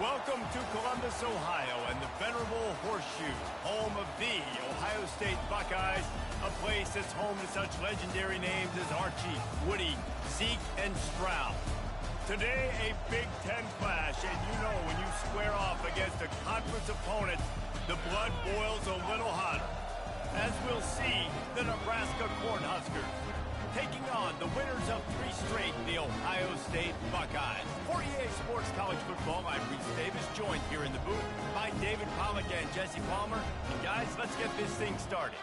Welcome to Columbus, Ohio, and the venerable Horseshoe, home of the Ohio State Buckeyes, a place that's home to such legendary names as Archie, Woody, Zeke, and Stroud. Today, a Big Ten clash, and you know when you square off against a conference opponent, the blood boils a little hotter. As we'll see, the Nebraska Cornhuskers taking on the winners of 3 straight, the Ohio State Buckeyes. For EA Sports College Football, I'm Reese Davis, joined here in the booth by David Pollack and Jesse Palmer. And guys, let's get this thing started.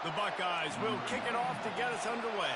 The Buckeyes will kick it off to get us underway.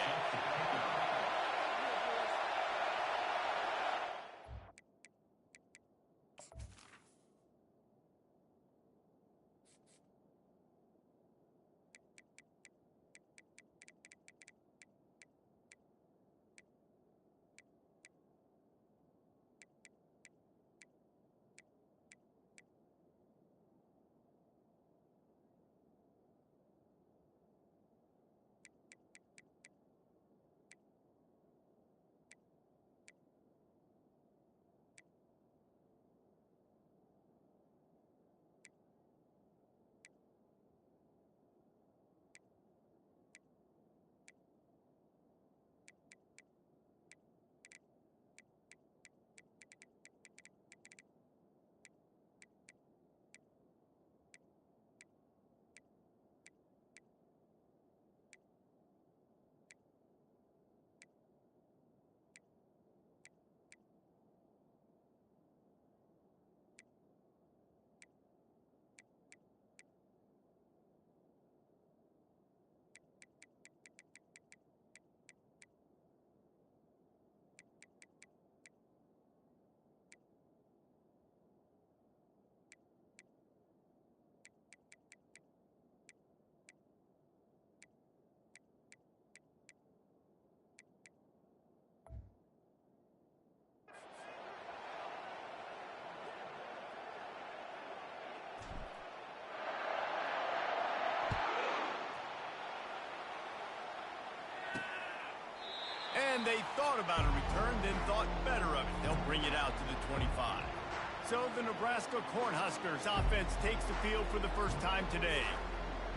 And they thought about a return, then thought better of it. They'll bring it out to the 25. So the Nebraska Cornhuskers offense takes the field for the first time today.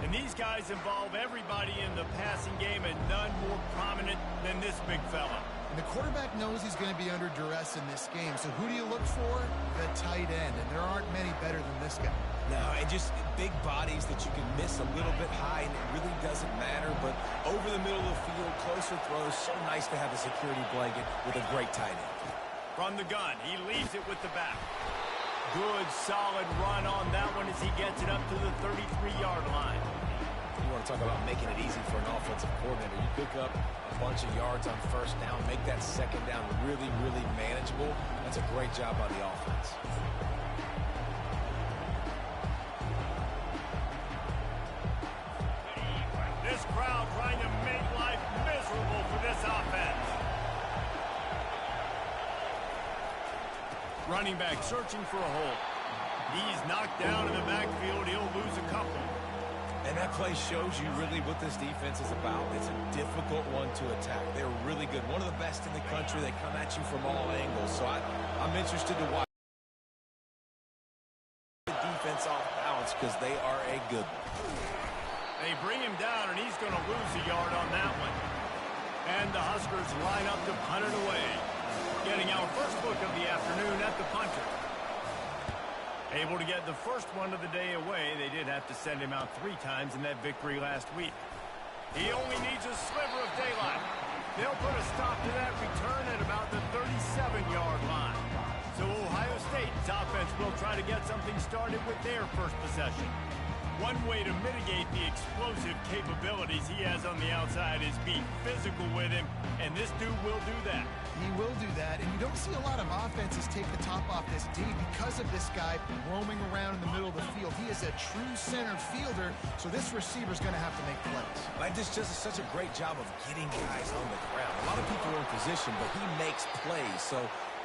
And these guys involve everybody in the passing game, and none more prominent than this big fella. And the quarterback knows he's going to be under duress in this game. So who do you look for? The tight end. And there aren't many better than this guy. No, and just big bodies that you can miss a little bit high, and it really doesn't matter. But over the middle of the field, closer throws, so nice to have a security blanket with a great tight end. From the gun, he leaves it with the back. Good, solid run on that one as he gets it up to the 33-yard line. You want to talk about making it easy for an offensive coordinator. You pick up a bunch of yards on first down, make that second down really, really manageable. That's a great job by the offense. This crowd trying to make life miserable for this offense. Running back searching for a hole. He's knocked down in the backfield. He'll lose a couple. And that play shows you really what this defense is about. It's a difficult one to attack. They're really good. One of the best in the country. They come at you from all angles. So I'm interested to watch the defense off balance because they are a good one. They bring him down, and he's going to lose a yard on that one. And the Huskers line up to punt it away. Getting our first look of the afternoon at the punter. Able to get the first one of the day away. They did have to send him out 3 times in that victory last week. He only needs a sliver of daylight. They'll put a stop to that return at about the 37-yard line. So Ohio State's offense will try to get something started with their first possession. One way to mitigate the explosive capabilities he has on the outside is be physical with him, and this dude will do that. He will do that, and you don't see a lot of offenses take the top off this D because of this guy roaming around in the middle of the field. He is a true center fielder, so this receiver's going to have to make plays. Like, this just is such a great job of getting guys on the ground. A lot of people are in position, but he makes plays, so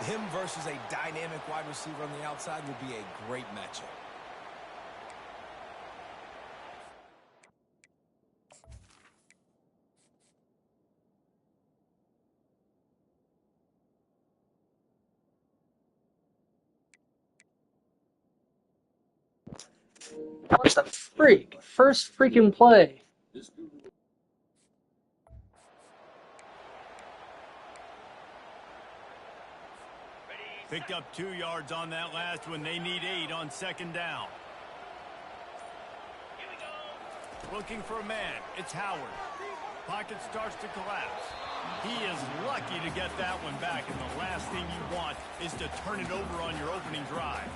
him versus a dynamic wide receiver on the outside will be a great matchup. What the freak? First freaking play. Picked up 2 yards on that last one. They need 8 on second down. Looking for a man. It's Howard. Pocket starts to collapse. He is lucky to get that one back, and the last thing you want is to turn it over on your opening drive.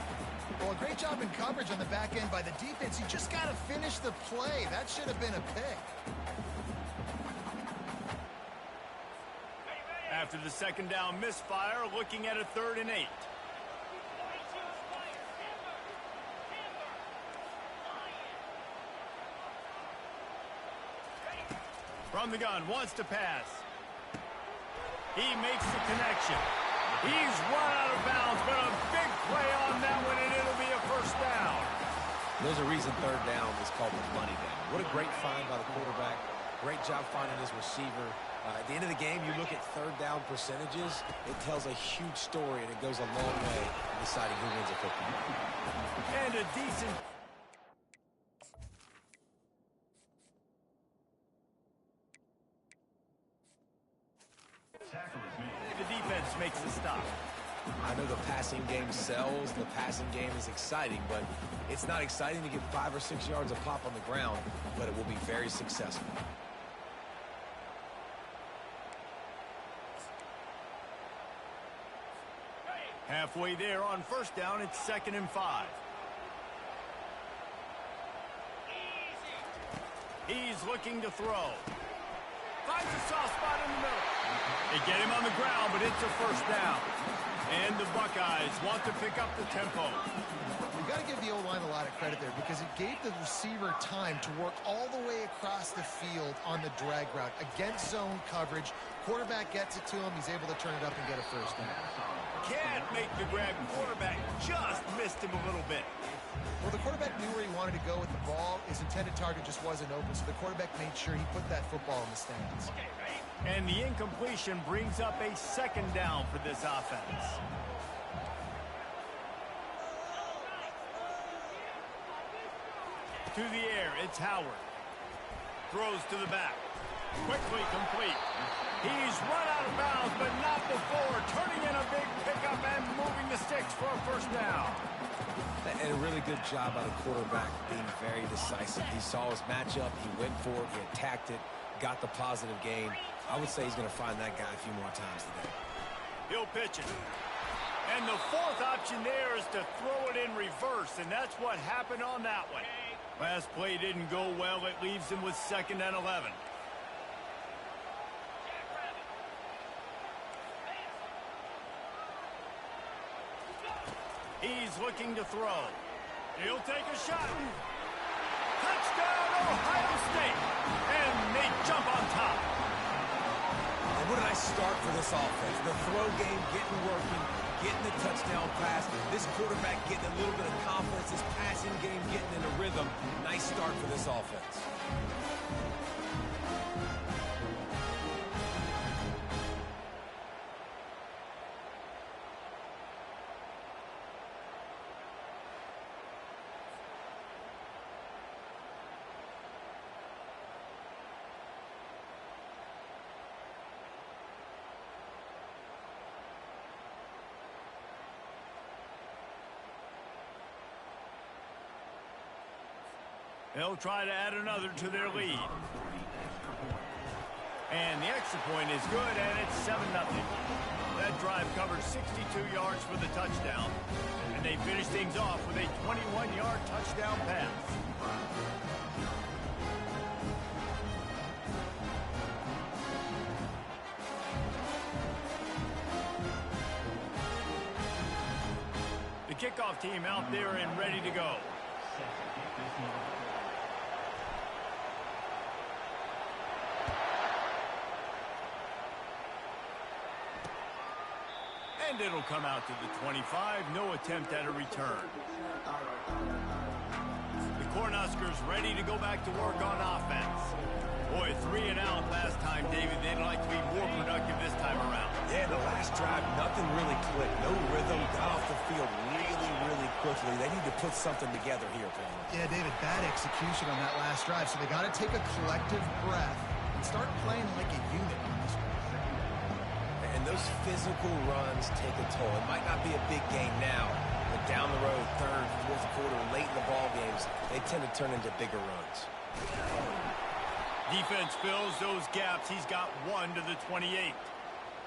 Well, a great job in coverage on the back end by the defense. You just got to finish the play. That should have been a pick. After the second down misfire, looking at a 3rd and 8. From the gun, wants to pass. He makes the connection. He's run out of bounds, but a big play on that one, and it'll be a first down. There's a reason 3rd down is called the money down. What a great find by the quarterback. Great job finding his receiver. At the end of the game, you look at 3rd down percentages. It tells a huge story, and it goes a long way in deciding who wins a football. And a decent... The defense makes the stop. I know the passing game sells, the passing game is exciting, but it's not exciting to get 5 or 6 yards a pop on the ground, but it will be very successful. Halfway there on first down, it's 2nd and 5. He's looking to throw. Finds a soft spot in the middle. They get him on the ground, but it's a first down. And the Buckeyes want to pick up the tempo. We've got to give the O-line a lot of credit there because it gave the receiver time to work all the way across the field on the drag route. Against zone coverage, quarterback gets it to him. He's able to turn it up and get a first down. Can't make the grab. Quarterback just missed him a little bit. Well, the quarterback knew where he wanted to go with the ball. His intended target just wasn't open, so the quarterback made sure he put that football in the stands. And the incompletion brings up a 2nd down for this offense. To the air, it's Howard. Throws to the back. Quickly complete. He's run out of bounds, but not before. Turning in a big pickup and moving the sticks for a first down. And a really good job by the quarterback being very decisive. He saw his matchup, he went for it, he attacked it, got the positive gain. I would say he's going to find that guy a few more times today. He'll pitch it. And the 4th option there is to throw it in reverse, and that's what happened on that one. Last play didn't go well. It leaves him with 2nd and 11. He's looking to throw. He'll take a shot. Touchdown, Ohio State. And they jump on top. And what a nice start for this offense. The throw game getting working, getting the touchdown pass. This quarterback getting a little bit of confidence. This passing game getting in a rhythm. Nice start for this offense. They'll try to add another to their lead. And the extra point is good, and it's 7-0. The That drive covered 62 yards for the touchdown, and they finished things off with a 21-yard touchdown pass. The kickoff team out there and ready to go. And it'll come out to the 25. No attempt at a return. The Cornhuskers ready to go back to work on offense. Boy, 3 and out last time, David. They'd like to be more productive this time around. Yeah, the last drive, nothing really clicked. No rhythm, got off the field really quickly. They need to put something together here, Palmer. Yeah, David, bad execution on that last drive. So they got to take a collective breath and start playing like a unit on this one. And those physical runs take a toll. It might not be a big game now, but down the road, third, fourth quarter, late in the ball games, they tend to turn into bigger runs. Defense fills those gaps. He's got 1 to the 28.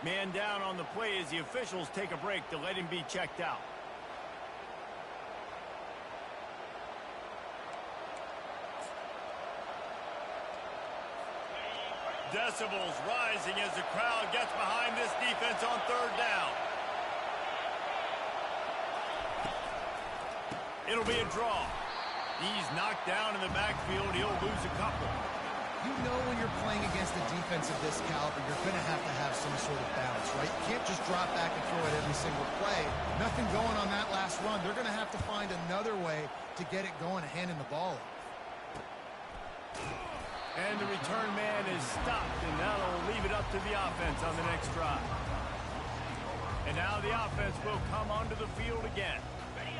Man down on the play as the officials take a break to let him be checked out. Decibels rising as the crowd gets behind this defense on third down. It'll be a draw. He's knocked down in the backfield. He'll lose a couple. You know when you're playing against a defense of this caliber, you're going to have some sort of balance, right? You can't just drop back and throw it every single play. Nothing going on that last run. They're going to have to find another way to get it going, handing the ball off. And the return man is stopped, and that'll leave it up to the offense on the next drive. And now the offense will come onto the field again.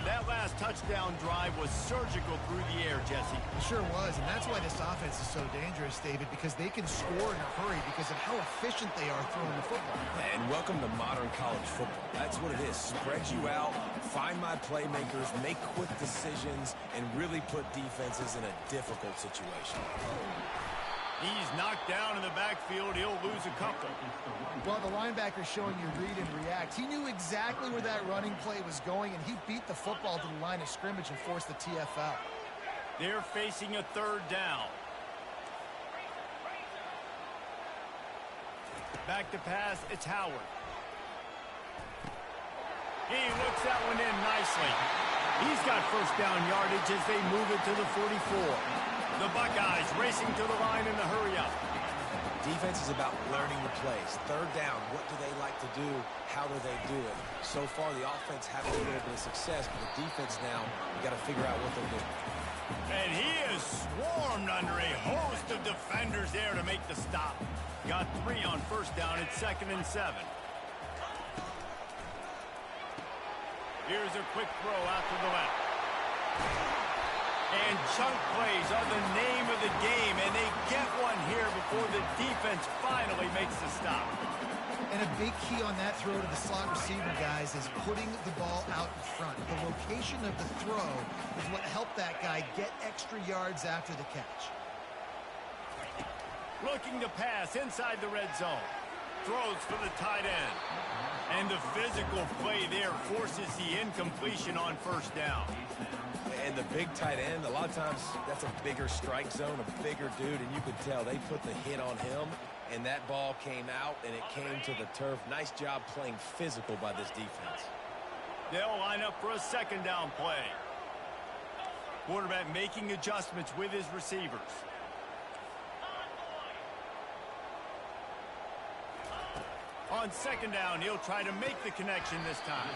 That last touchdown drive was surgical through the air, Jesse. It sure was, and that's why this offense is so dangerous, David, because they can score in a hurry because of how efficient they are throwing the football. And welcome to modern college football. That's what it is. Spread you out, find my playmakers, make quick decisions, and really put defenses in a difficult situation. He's knocked down in the backfield. He'll lose a couple. Well, the linebacker's showing you read and react. He knew exactly where that running play was going, and he beat the football to the line of scrimmage and forced the TFL. They're facing a third down. Back to pass, it's Howard. He looks that one in nicely. He's got first down yardage as they move it to the 44. The Buckeyes racing to the line in the hurry-up. Defense is about learning the plays. Third down, what do they like to do? How do they do it? So far, the offense having a little bit of success, but the defense now, you got to figure out what they're doing. And he is swarmed under a host of defenders there to make the stop. Got 3 on first down. It's 2nd and 7. Here's a quick throw out to the left. And chunk plays are the name of the game, and they get one here before the defense finally makes the stop. And a big key on that throw to the slot receiver, guys, is putting the ball out in front. The location of the throw is what helped that guy get extra yards after the catch. Looking to pass inside the red zone. Throws for the tight end. And the physical play there forces the incompletion on first down. And the big tight end, a lot of times that's a bigger strike zone, a bigger dude, and you could tell they put the hit on him, and that ball came out, and it came to the turf. Nice job playing physical by this defense. They'll line up for a second down play. Quarterback making adjustments with his receivers. On second down, he'll try to make the connection this time.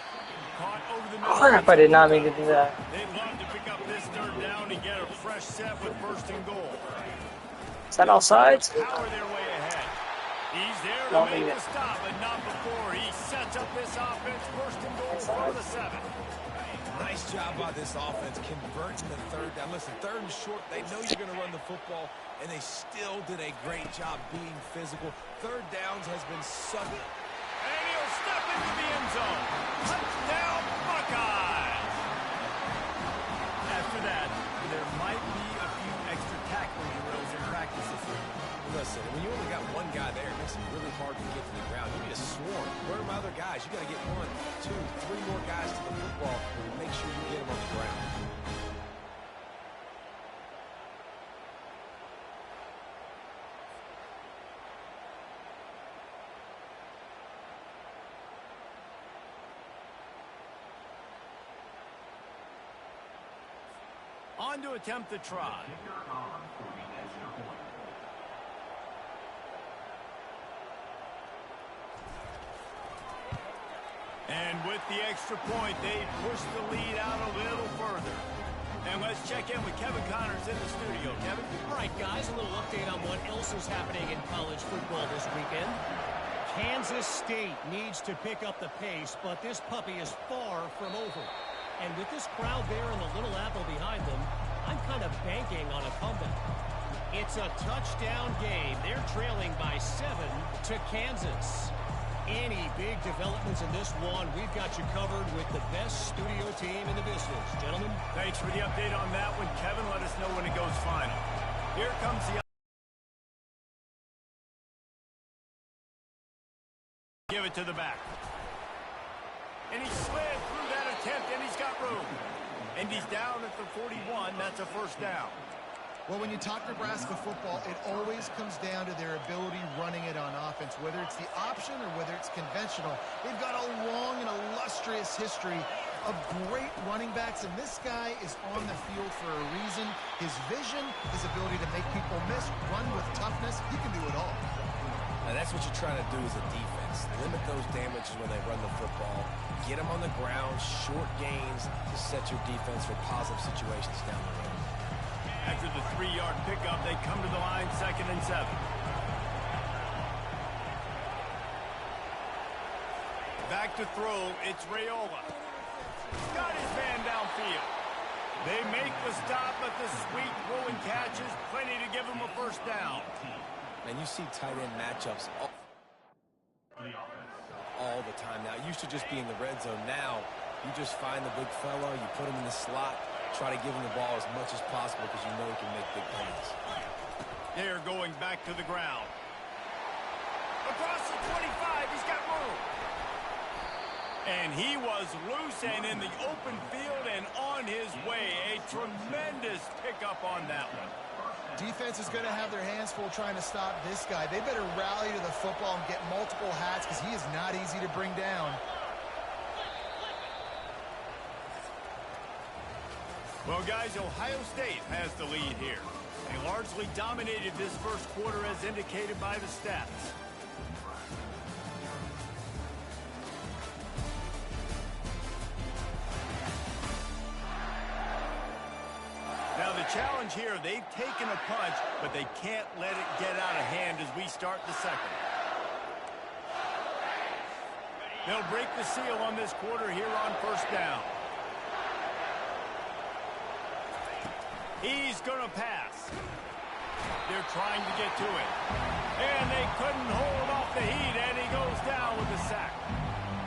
Caught over the middle. Crap, I did not mean to do that. They'd love to pick up this third down and get a fresh set with first and goal. Is that all sides? Power their way ahead. He's there to make the stop, but not before. He sets up this offense first and goal for the 7. Nice job by this offense converting the third down. Listen, third and short, they know you're going to run the football, and they still did a great job being physical. Third downs has been such. And he'll step into the end zone. Touchdown, Buckeyes! After that, there might be a few extra tackling drills in practice this week. Listen, when you only got one guy there, it makes it really hard to get to the ground. You need a swarm. Where are my other guys? guys. You got to get 1, 2, 3 more guys to the football and make sure you get them on the ground. On to attempt the try. And with the extra point, they push the lead out a little further. And let's check in with Kevin Connors in the studio. Kevin? All right, guys, a little update on what else is happening in college football this weekend. Kansas State needs to pick up the pace, but this puppy is far from over. And with this crowd there and the Little Apple behind them, I'm kind of banking on a comeback. It's a touchdown game. They're trailing by 7 to Kansas. Any big developments in this one, we've got you covered with the best studio team in the business. Gentlemen. Thanks for the update on that one, Kevin. Let us know when it goes final. Here comes the... Give it to the back. And he slid through that attempt, and he's got room. And he's down at the 41. That's a first down. Well, when you talk Nebraska football, it always comes down to their ability running it on offense, whether it's the option or whether it's conventional. They've got a long and illustrious history of great running backs, and this guy is on the field for a reason. His vision, his ability to make people miss, run with toughness, he can do it all. Now, that's what you're trying to do as a defense. Limit those damages when they run the football. Get them on the ground, short gains to set your defense for positive situations down the road. After the 3-yard pickup, they come to the line, 2nd and 7. Back to throw, it's Raiola. Got his man downfield. They make the stop, but the sweet throwing catch is plenty to give him a first down. And you see tight end matchups all the time now. It used to just be in the red zone. Now, you just find the big fella, you put him in the slot, try to give him the ball as much as possible because you know he can make big plays. They're going back to the ground. Across the 25, he's got room. And he was loose and in the open field and on his way. A tremendous pickup on that one. Defense is going to have their hands full trying to stop this guy. They better rally to the football and get multiple hats because he is not easy to bring down. Well, guys, Ohio State has the lead here. They largely dominated this first quarter as indicated by the stats. Now, the challenge here, they've taken a punch, but they can't let it get out of hand as we start the second. They'll break the seal on this quarter here on first down. He's going to pass. They're trying to get to it. And they couldn't hold off the heat, and he goes down with a sack.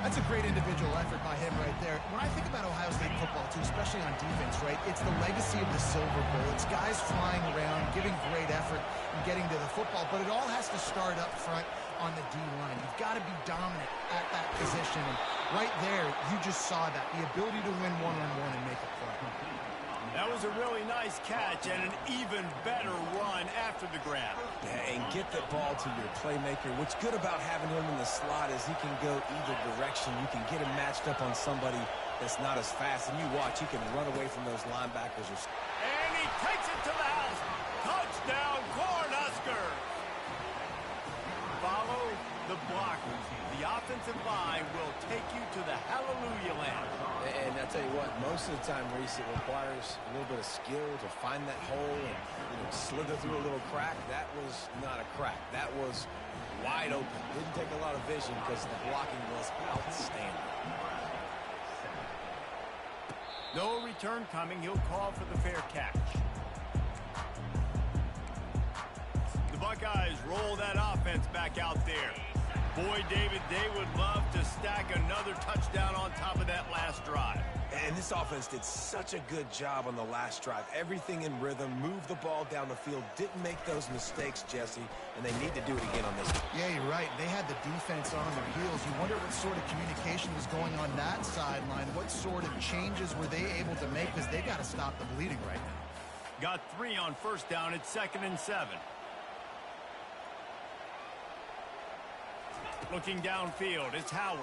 That's a great individual effort by him right there. When I think about Ohio State football, too, especially on defense, right, it's the legacy of the Silver Bowl. It's guys flying around, giving great effort, and getting to the football. But it all has to start up front on the D-line. You've got to be dominant at that position. And right there, you just saw that, the ability to win one-on-one and make a play. That was a really nice catch and an even better run after the grab. Yeah, and get the ball to your playmaker. What's good about having him in the slot is he can go either direction. You can get him matched up on somebody that's not as fast. And you watch, he can run away from those linebackers. And he takes it to the house. Touchdown, Cornhuskers. Follow the blockers. The offensive line will take you to the hallelujah land. And I tell you what, most of the time, Reese, it requires a little bit of skill to find that hole and slither through a little crack. That was not a crack. That was wide open. Didn't take a lot of vision because the blocking was outstanding. No return coming. He'll call for the fair catch. The Buckeyes roll that offense back out there. Boy, David, they would love to stack another touchdown on top of that last drive. And this offense did such a good job on the last drive. Everything in rhythm, moved the ball down the field, didn't make those mistakes, Jesse, and they need to do it again on this one. Yeah, you're right. They had the defense on their heels. You wonder what sort of communication was going on that sideline. What sort of changes were they able to make, because they got to stop the bleeding right now. Got 3 on first down. It's 2nd and 7. Looking downfield, it's Howard.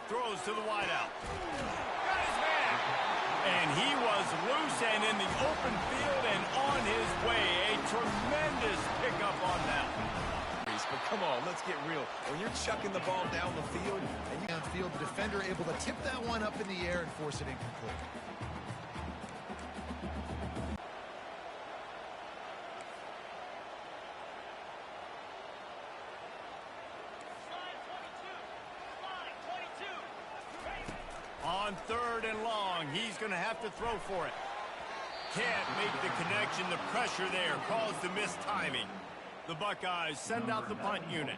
Throws to the wideout. Got his man. And he was loose and in the open field and on his way. A tremendous pickup on that. But come on, let's get real. When you're chucking the ball down the field, and you Downfield, the defender able to tip that one up in the air and force it incomplete. On 3rd and long, he's going to have to throw for it. Can't make the connection. The pressure there caused the missed timing. The Buckeyes send out the punt unit.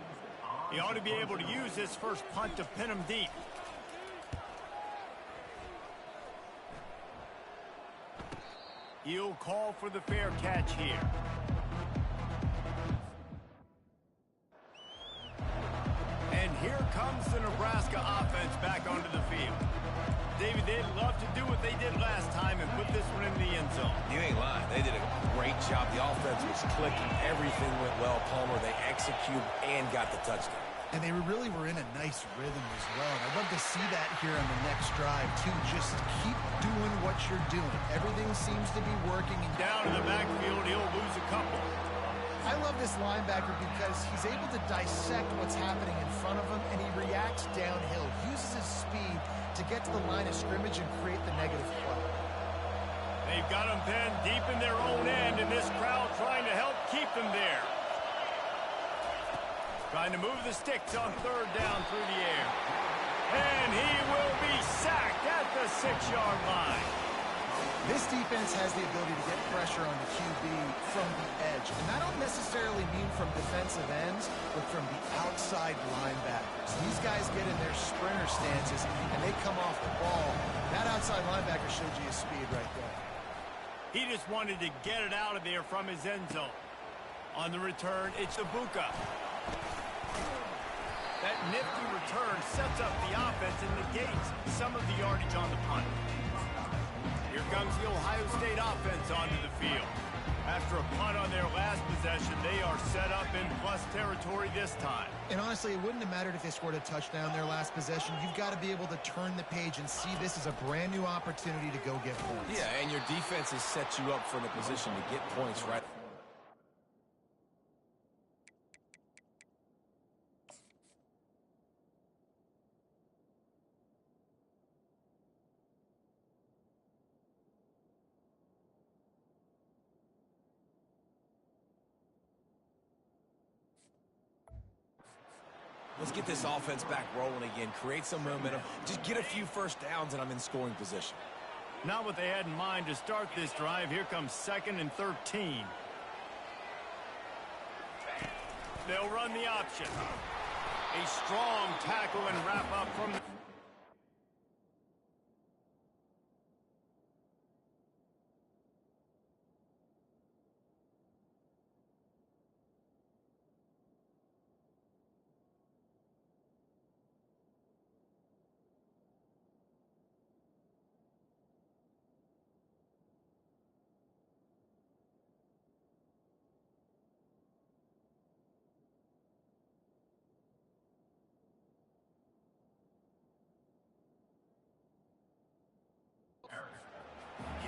He ought to be able to use this first punt to pin him deep. He'll call for the fair catch here. And here comes the Nebraska offense back onto the field. David, they'd love to do what they did last time and put this one in the end zone. You ain't lying. They did a great job. The offense was clicking. Everything went well, Palmer. They executed and got the touchdown. And they really were in a nice rhythm as well. And I'd love to see that here on the next drive, too. Just keep doing what you're doing. Everything seems to be working. Down in the backfield, he'll lose a couple. I love this linebacker because he's able to dissect what's happening in front of him, and he reacts downhill, uses his speed to get to the line of scrimmage and create the negative play. They've got him pinned deep in their own end, and this crowd trying to help keep them there. Trying to move the sticks on 3rd down through the air. And he will be sacked at the 6-yard line. This defense has the ability to get pressure on the QB from the edge. And I don't necessarily mean from defensive ends, but from the outside linebackers. These guys get in their sprinter stances, and they come off the ball. That outside linebacker showed you his speed right there. He just wanted to get it out of there from his end zone. On the return, it's Ibuka. That nifty return sets up the offense and negates some of the yardage on the punt. Here comes the Ohio State offense onto the field. After a punt on their last possession, they are set up in plus territory this time. And honestly, it wouldn't have mattered if they scored a touchdown their last possession. You've got to be able to turn the page and see this as a brand new opportunity to go get points. Yeah, and your defense has set you up for the position to get points right. Let's get this offense back rolling again. Create some momentum. Just get a few first downs, and I'm in scoring position. Not what they had in mind to start this drive. Here comes 2nd and 13. They'll run the option. A strong tackle and wrap up from the...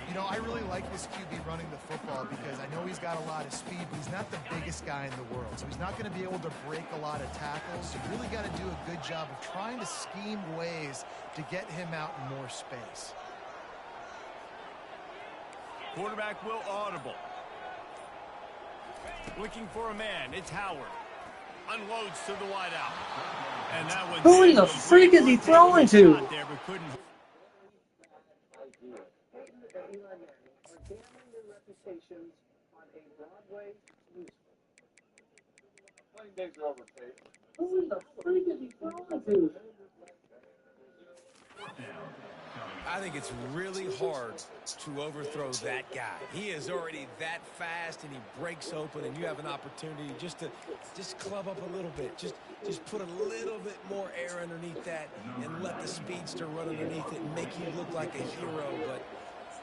You know, I really like this QB running the football because I know he's got a lot of speed, but he's not the biggest guy in the world. So he's not going to be able to break a lot of tackles. So you really got to do a good job of trying to scheme ways to get him out in more space. Quarterback will audible. Looking for a man. It's Howard. Unloads to the wideout. And that was Who in the freak is he throwing to? There, but couldn't. Who in the freak is he throwing to? I think it's really hard to overthrow that guy. He is already that fast, and he breaks open, and you have an opportunity just to club up a little bit. Just put a little bit more air underneath that and let the speedster run underneath it and make you look like a hero. But,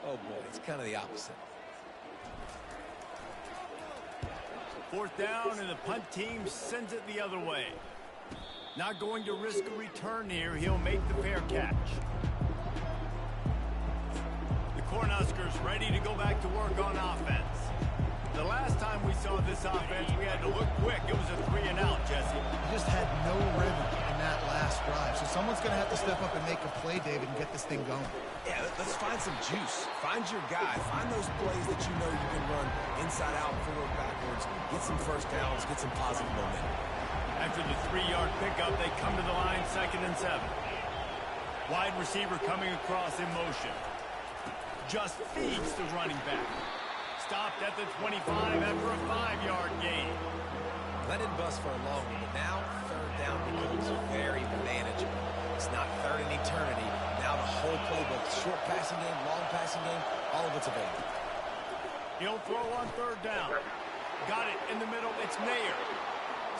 oh, boy, it's kind of the opposite. Fourth down, and the punt team sends it the other way. Not going to risk a return here. He'll make the fair catch. The Cornhuskers ready to go back to work on offense. The last time we saw this offense, we had to look quick. It was a 3-and-out, Jesse. We just had no rhythm in that last drive. So someone's going to have to step up and make a play, David, and get this thing going. Yeah, let's find some juice. Find your guy. Find those plays that you know you can run inside out, forward, backwards. Get some first downs. Get some positive momentum. After the 3-yard pickup, they come to the line, 2nd and 7. Wide receiver coming across in motion. Just feeds the running back. Stopped at the 25 after a 5-yard gain. That didn't bust for a long one, but now 3rd down becomes very manageable. It's not 3rd and eternity. Now the whole playbook, short passing game, long passing game, all of it's available. He'll throw on 3rd down. Got it in the middle. It's Mayer.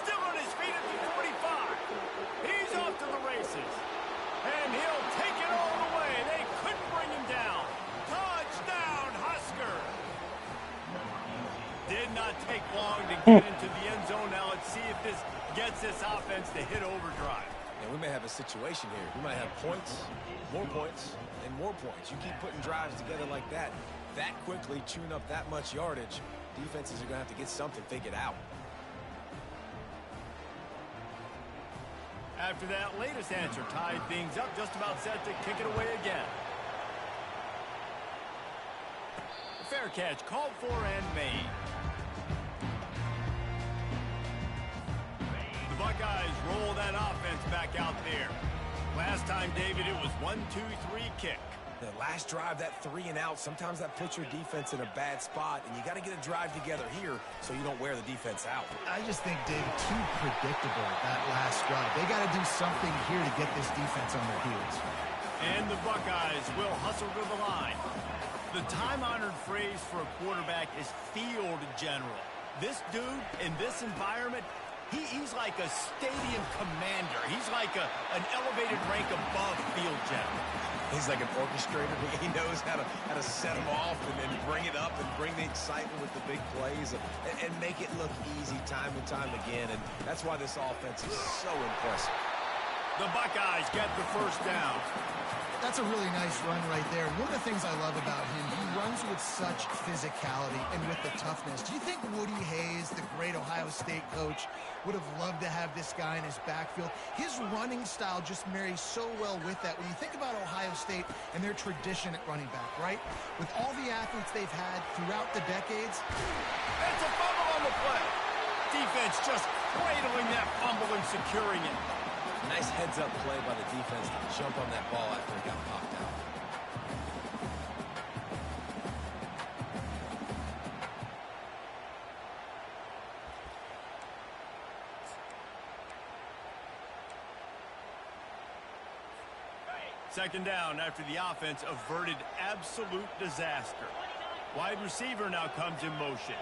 Still on his feet at the 45. He's off to the races. And he'll take it all the way. They couldn't bring him down. Touchdown, Husker. Did not take long to get into the end zone. Now let's see if this gets this offense to hit overdrive. And we may have a situation here. We might have points, and more points. You keep putting drives together like that quickly, chewing up that much yardage, defenses are going to have to get something figured out. After that latest answer tied things up, just about set to kick it away again. Fair catch called for and made. The Buckeyes roll that offense back out there. Last time, David, it was 1-2-3 kick. The last drive, that 3-and-out, sometimes that puts your defense in a bad spot, and you got to get a drive together here so you don't wear the defense out. I just think, David, too predictable that last drive. They got to do something here to get this defense on their heels. And the Buckeyes will hustle to the line. The time-honored phrase for a quarterback is field general. This dude in this environment, he's like a stadium commander. He's like an elevated rank above field general. He's like an orchestrator. He knows how to set them off and then bring it up and bring the excitement with the big plays and make it look easy time and time again. And that's why this offense is so impressive. The Buckeyes get the 1st down. That's a really nice run right there. One of the things I love about him, he runs with such physicality and with the toughness. Do you think Woody Hayes, the great Ohio State coach, would have loved to have this guy in his backfield? His running style just marries so well with that. When you think about Ohio State and their tradition at running back, right? With all the athletes they've had throughout the decades. It's a fumble on the play. Defense just cradling that fumble and securing it. Nice heads-up play by the defense to jump on that ball after it got popped out. Second down after the offense averted absolute disaster. Wide receiver now comes in motion.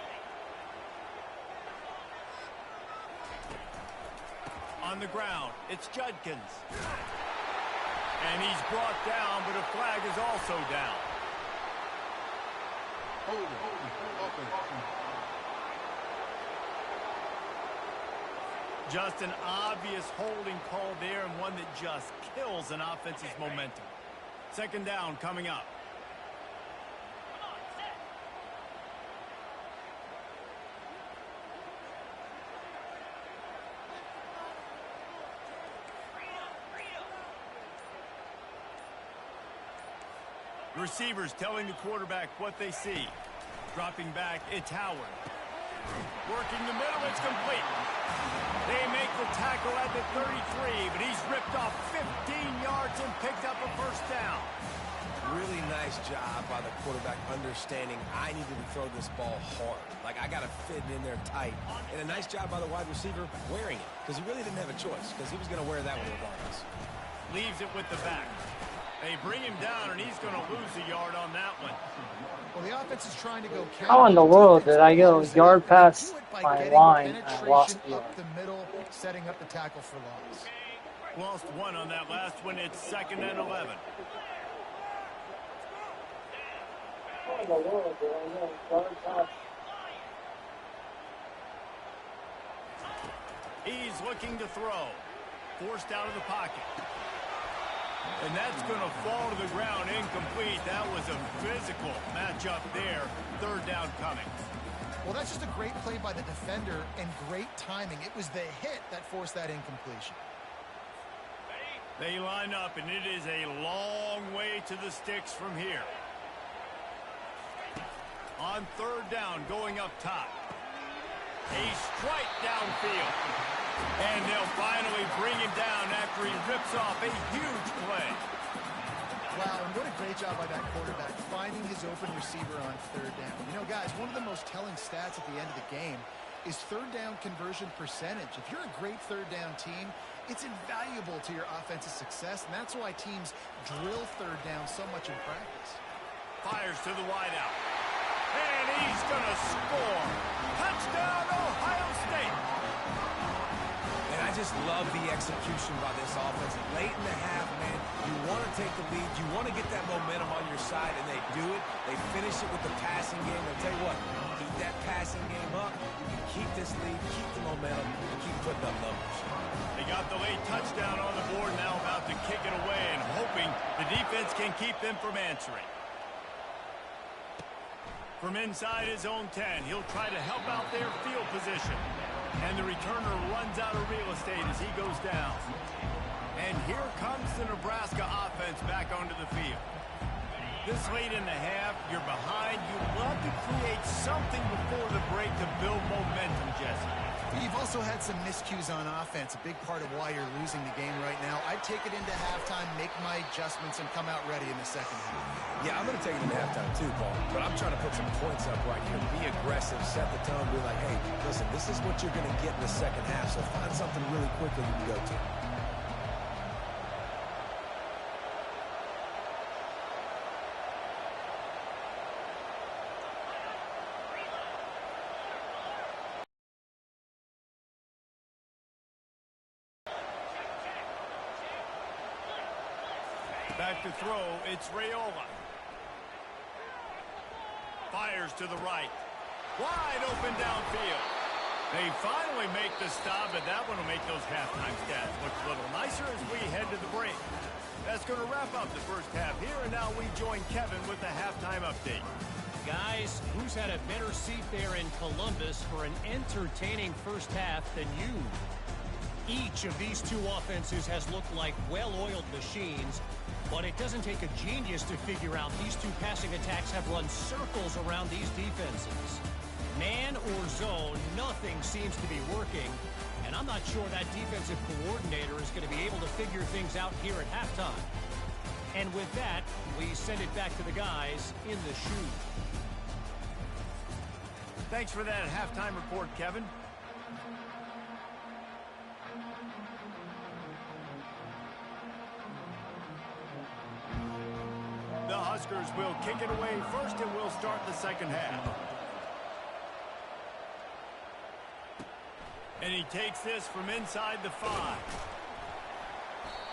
On the ground, it's Judkins. And he's brought down, but a flag is also down. Just an obvious holding call there, and one that just kills an offense's momentum. 2nd down coming up. Receivers telling the quarterback what they see. Dropping back, it's Howard. Working the middle, it's complete. They make the tackle at the 33, but he's ripped off 15 yards and picked up a 1st down. Really nice job by the quarterback understanding I needed to throw this ball hard. Like, I got to fit it in there tight. And a nice job by the wide receiver wearing it, because he really didn't have a choice, because he was going to wear that one regardless. Leaves it with the back. They bring him down, and he's going to lose a yard on that one. Well, the offense is trying to go counter. How in the world did I go yard past my line and I lost the yard? Up the middle, setting up the tackle for loss. Lost one on that last one. It's 2nd and 11. How in the world did I go yard past? He's looking to throw. Forced out of the pocket. And that's going to fall to the ground incomplete. That was a physical matchup there. 3rd down coming. Well, that's just a great play by the defender and great timing. It was the hit that forced that incompletion. They line up, and it is a long way to the sticks from here. On 3rd down, going up top. A strike downfield. And they'll finally bring him down after he rips off a huge play. Wow, and what a great job by that quarterback, finding his open receiver on 3rd down. You know, guys, one of the most telling stats at the end of the game is 3rd down conversion percentage. If you're a great 3rd down team, it's invaluable to your offensive success, and that's why teams drill 3rd down so much in practice. Fires to the wideout. And he's going to score. Touchdown, Ohio State. And I just love the execution by this offense. Late in the half, man, you want to take the lead. You want to get that momentum on your side, and they do it. They finish it with the passing game. I'll tell you what, keep that passing game up. You can keep this lead, keep the momentum, and keep putting up numbers. They got the late touchdown on the board, now about to kick it away and hoping the defense can keep them from answering. From inside his own 10, he'll try to help out their field position. And the returner runs out of real estate as he goes down. And here comes the Nebraska offense back onto the field. This late in the half, you're behind. You'd love to create something before the break to build momentum, Jesse. You've also had some miscues on offense, a big part of why you're losing the game right now. I'd take it into halftime, make my adjustments, and come out ready in the 2nd half. Yeah, I'm going to take it into halftime too, Paul. But I'm trying to put some points up right here. Be aggressive, set the tone, be like, hey, listen, this is what you're going to get in the 2nd half, so find something really quickly you can go to. Back to throw, it's Raiola. Fires to the right. Wide open downfield. They finally make the stop, but that one will make those halftime stats look a little nicer as we head to the break. That's going to wrap up the first half here, and now we join Kevin with the halftime update. Guys, who's had a better seat there in Columbus for an entertaining first half than you? Each of these two offenses has looked like well-oiled machines, but it doesn't take a genius to figure out these two passing attacks have run circles around these defenses. Man or zone, nothing seems to be working, and I'm not sure that defensive coordinator is going to be able to figure things out here at halftime. And with that, we send it back to the guys in the shoe. Thanks for that halftime report, Kevin. The Huskers will kick it away first, and we'll start the 2nd half. And he takes this from inside the 5.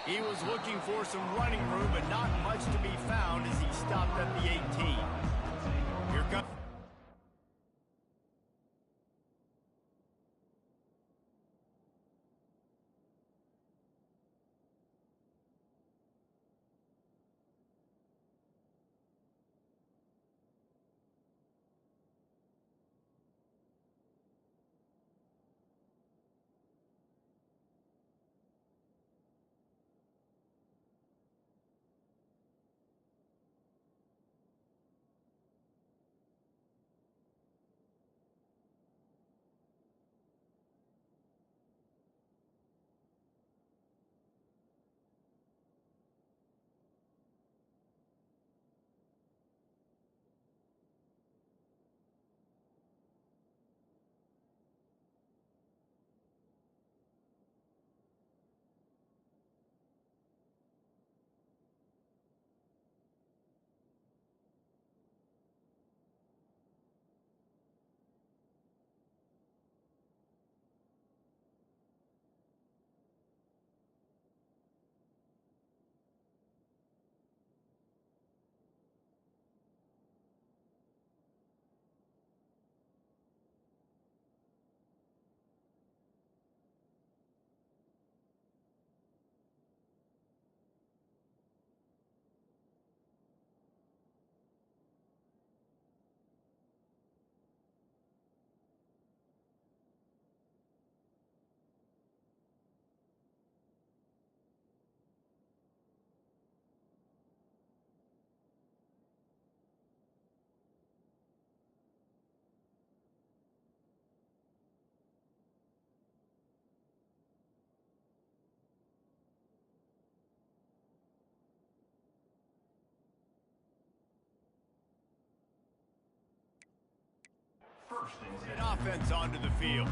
He was looking for some running room, but not much to be found as he stopped at the 18. Here comes... An offense onto the field.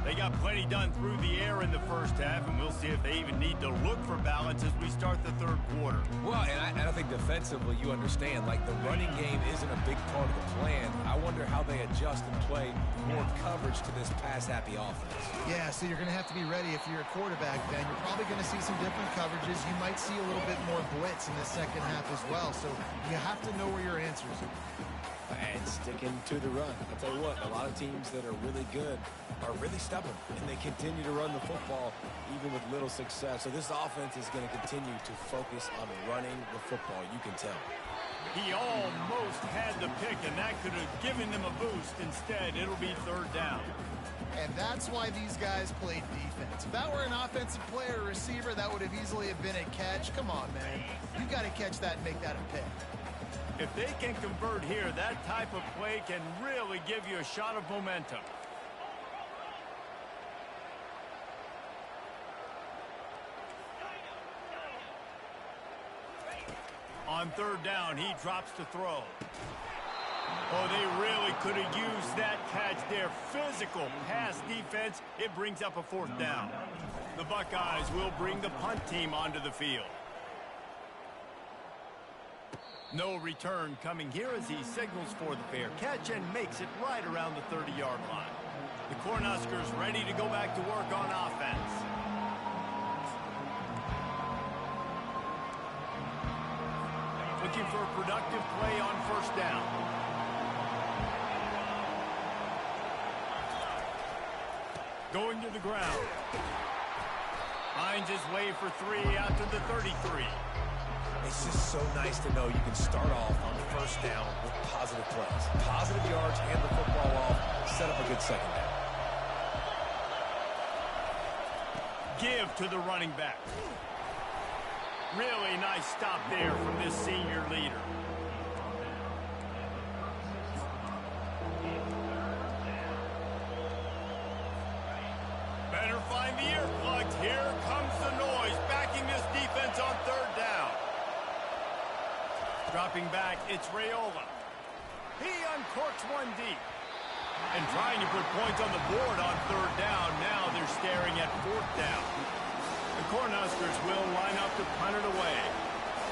They got plenty done through the air in the first half, and we'll see if they even need to look for balance as we start the third quarter. Well, and I think defensively, you understand, like the running game isn't a big part of the plan. I wonder how they adjust and play more coverage to this pass-happy offense. Yeah, so you're going to have to be ready if you're a quarterback, Ben. You're probably going to see some different coverages. You might see a little bit more blitz in the second half as well, so you have to know where your answers are. And sticking to the run. I'll tell you what, a lot of teams that are really good are really stubborn, and they continue to run the football even with little success. So this offense is going to continue to focus on running the football, you can tell. He almost had the pick, and that could have given them a boost. Instead, it'll be third down. And that's why these guys played defense. If that were an offensive player or receiver, that would have easily have been a catch. Come on, man. You got to catch that and make that a pick. If they can convert here, that type of play can really give you a shot of momentum. On third down, he drops to throw. Oh, they really could have used that catch there. Physical pass defense. It brings up a fourth down. The Buckeyes will bring the punt team onto the field. No return coming here as he signals for the fair catch and makes it right around the 30-yard line. The Cornhuskers ready to go back to work on offense. Looking for a productive play on first down. Going to the ground. Finds his way for three out to the 33. It's just so nice to know you can start off on the first down with positive plays. Positive yards, hand the football off, set up a good second down. Give to the running back. Really nice stop there from this senior leader. Better find the earplugs. Here comes the noise, backing this defense on third down. Dropping back, it's Raiola. He uncorks one deep. And trying to put points on the board on third down. Now they're staring at fourth down. The Cornhuskers will line up to punt it away.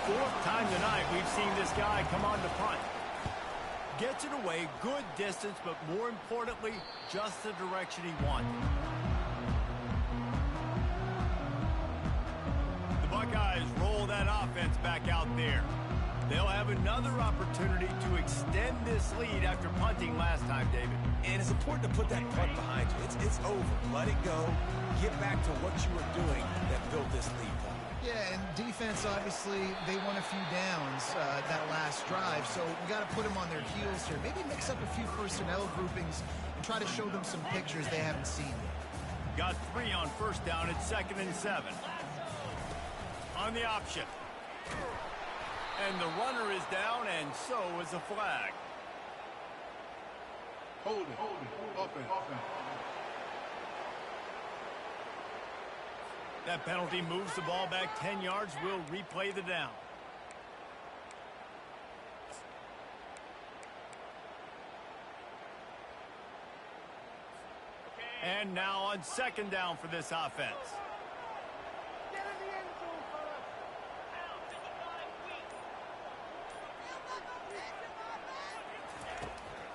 Fourth time tonight we've seen this guy come on to punt. Gets it away, good distance, but more importantly, just the direction he wanted. The Buckeyes roll that offense back out there. They'll have another opportunity to extend this lead after punting last time, David. And it's important to put that punt behind you. It's over. Let it go. Get back to what you were doing that built this lead. Yeah, and defense, obviously, they won a few downs that last drive, so we got to put them on their heels here. Maybe mix up a few personnel groupings and try to show them some pictures they haven't seen yet. Got three on first down. It's 2nd and 7. On the option. And the runner is down, and so is a flag. Hold it. Offense. That penalty moves the ball back 10 yards. We'll replay the down. And now on 2nd down for this offense.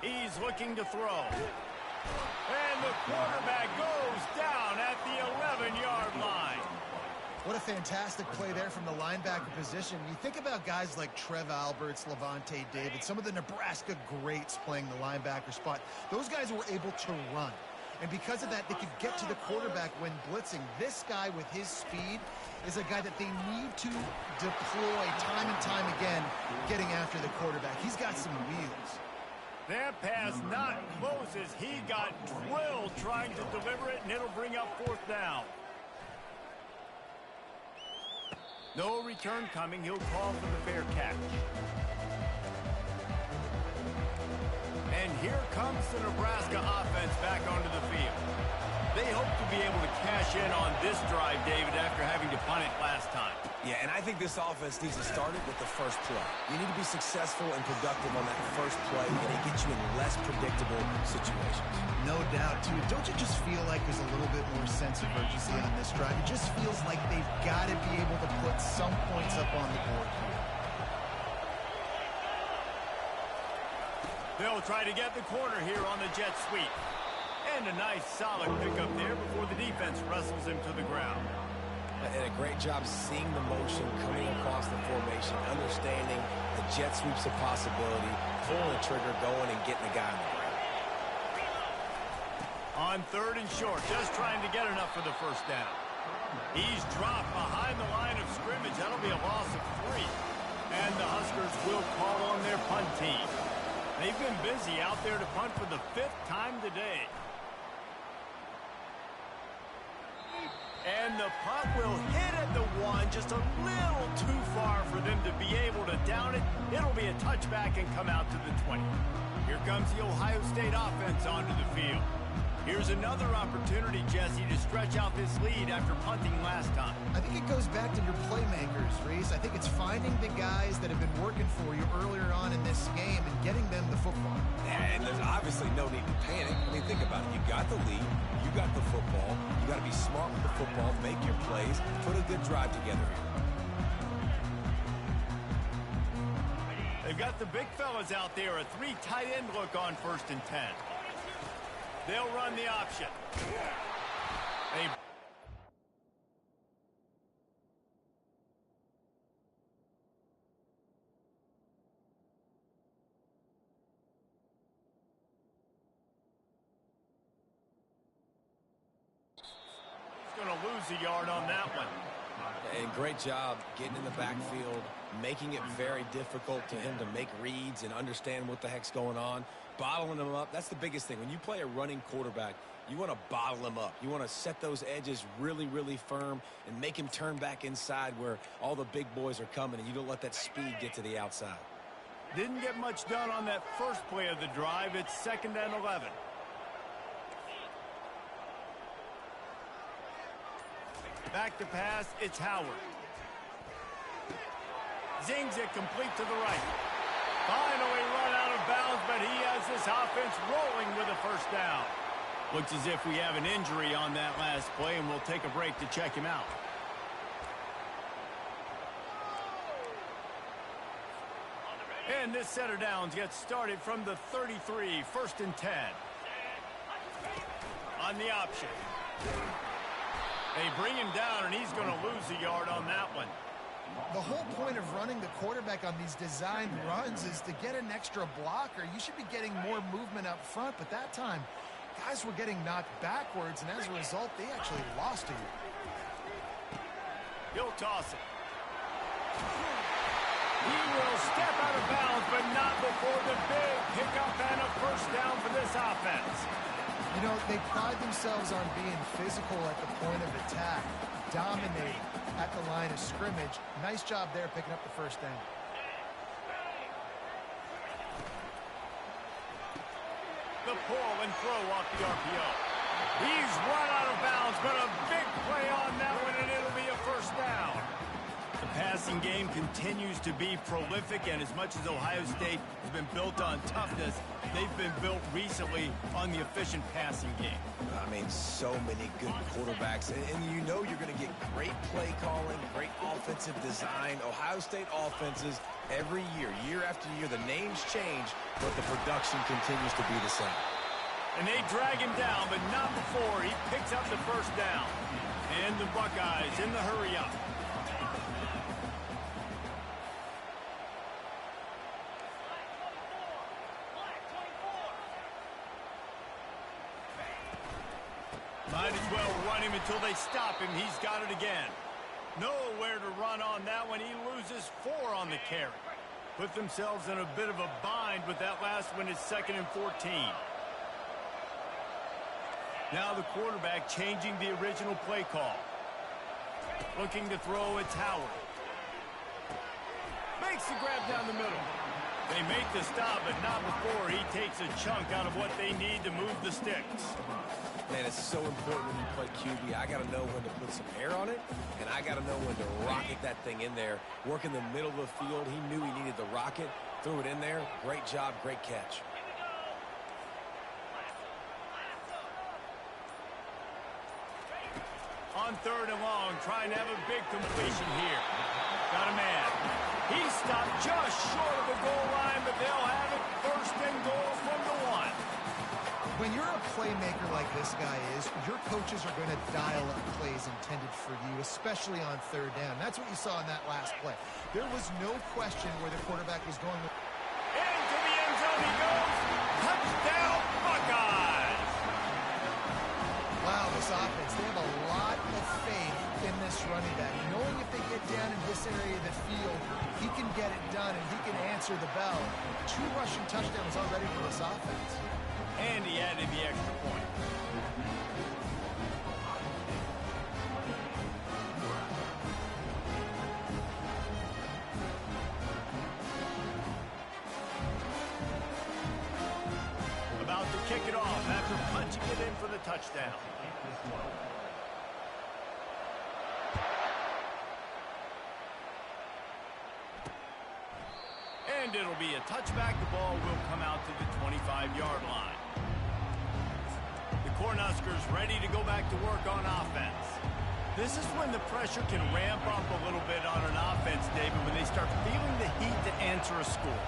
He's looking to throw. And the quarterback goes down at the 11-yard line. What a fantastic play there from the linebacker position. You think about guys like Trev Alberts, Levante David, some of the Nebraska greats playing the linebacker spot. Those guys were able to run. And because of that, they could get to the quarterback when blitzing. This guy with his speed is a guy that they need to deploy time and time again, getting after the quarterback. He's got some wheels. That pass not close as he got drilled trying to deliver it, and it'll bring up 4th down. No return coming. He'll call for the fair catch. And here comes the Nebraska offense back onto the field. They hope to be able to cash in on this drive, David, after having to punt it last time. Yeah, and I think this offense needs to start it with the first play. You need to be successful and productive on that first play, and it gets you in less predictable situations. No doubt, too. Don't you just feel like there's a little bit more sense of urgency on this drive? It just feels like they've got to be able to put some points up on the board here. They'll try to get the corner here on the jet sweep. And a nice solid pickup there before the defense wrestles him to the ground. And a great job seeing the motion coming across the formation, understanding the jet sweep's a possibility, pulling the trigger, going, and getting the guy on the ground. On 3rd and short, just trying to get enough for the first down. He's dropped behind the line of scrimmage. That'll be a loss of 3. And the Huskers will call on their punt team. They've been busy out there to punt for the 5th time today. And the punt will hit at the 1, just a little too far for them to be able to down it. It'll be a touchback and come out to the 20. Here comes the Ohio State offense onto the field. Here's another opportunity, Jesse, to stretch out this lead after punting last time. I think it goes back to your playmakers, Reese. I think it's finding the guys that have been working for you earlier on in this game and getting them the football. And there's obviously no need to panic. I mean, think about it. You got the lead. You got the football. You got to be smart with the football, make your plays, put a good drive together here. They've got the big fellas out there, a 3 tight end look on 1st and 10. They'll run the option. He's going to lose a yard on that one. And great job getting in the backfield, making it very difficult to him to make reads and understand what the heck's going on. Bottling him up, that's the biggest thing. When you play a running quarterback, you want to bottle him up. You want to set those edges really, really firm and make him turn back inside where all the big boys are coming, and you don't let that speed get to the outside. Didn't get much done on that first play of the drive. It's 2nd and 11. Back to pass, it's Howard. Zings it complete to the right. Finally run out of bounds, but he has this offense rolling with a 1st down. Looks as if we have an injury on that last play, and we'll take a break to check him out. And this set of downs gets started from the 33, 1st and 10. On the option. They bring him down, and he's going to lose a yard on that one. The whole point of running the quarterback on these design runs is to get an extra blocker. You should be getting more movement up front, but that time, guys were getting knocked backwards, and as a result, they actually lost a yard. He'll toss it. He will step out of bounds, but not before the big pickup and a 1st down for this offense. You know, they pride themselves on being physical at the point of attack, dominating at the line of scrimmage. Nice job there picking up the 1st down. The pull and throw off the RPO. He's run out of bounds, but a big play on that one, and it'll be a 1st down. The passing game continues to be prolific, and as much as Ohio State has been built on toughness, they've been built recently on the efficient passing game. I mean, so many good quarterbacks, and you know you're going to get great play calling, great offensive design. Ohio State offenses every year, year after year, the names change, but the production continues to be the same. And they drag him down, but not before he picks up the 1st down. And the Buckeyes in the hurry up. Might as well run him until they stop him. He's got it again. Nowhere to run on that one. He loses 4 on the carry. Put themselves in a bit of a bind, but that last one is 2nd and 14. Now the quarterback changing the original play call. Looking to throw, it's Howard. Makes the grab down the middle. They make the stop, but not before he takes a chunk out of what they need to move the sticks. Man, it's so important when you play QB. I got to know when to put some air on it, and I got to know when to rocket that thing in there. Work in the middle of the field. He knew he needed the rocket. Threw it in there. Great job, great catch. On 3rd and long, trying to have a big completion here. Got a man. He stopped just short of the goal line, but they'll have it 1st and goal from the 1. When you're a playmaker like this guy is, your coaches are going to dial up plays intended for you, especially on 3rd down. That's what you saw in that last play. There was no question where the quarterback was going. Into the end zone he goes. Touchdown, Buckeyes! Wow, this offense, they have a lot of faith in this running back. Knowing if they get down in this area of the field, he can get it done and he can answer the bell. 2 rushing touchdowns already for this offense. And he added the extra point. About to kick it off after punching it in for the touchdown. And it'll be a touchback. The ball will come out to the 25-yard line. The Cornhuskers ready to go back to work on offense. This is when the pressure can ramp up a little bit on an offense, David, when they start feeling the heat to answer a score.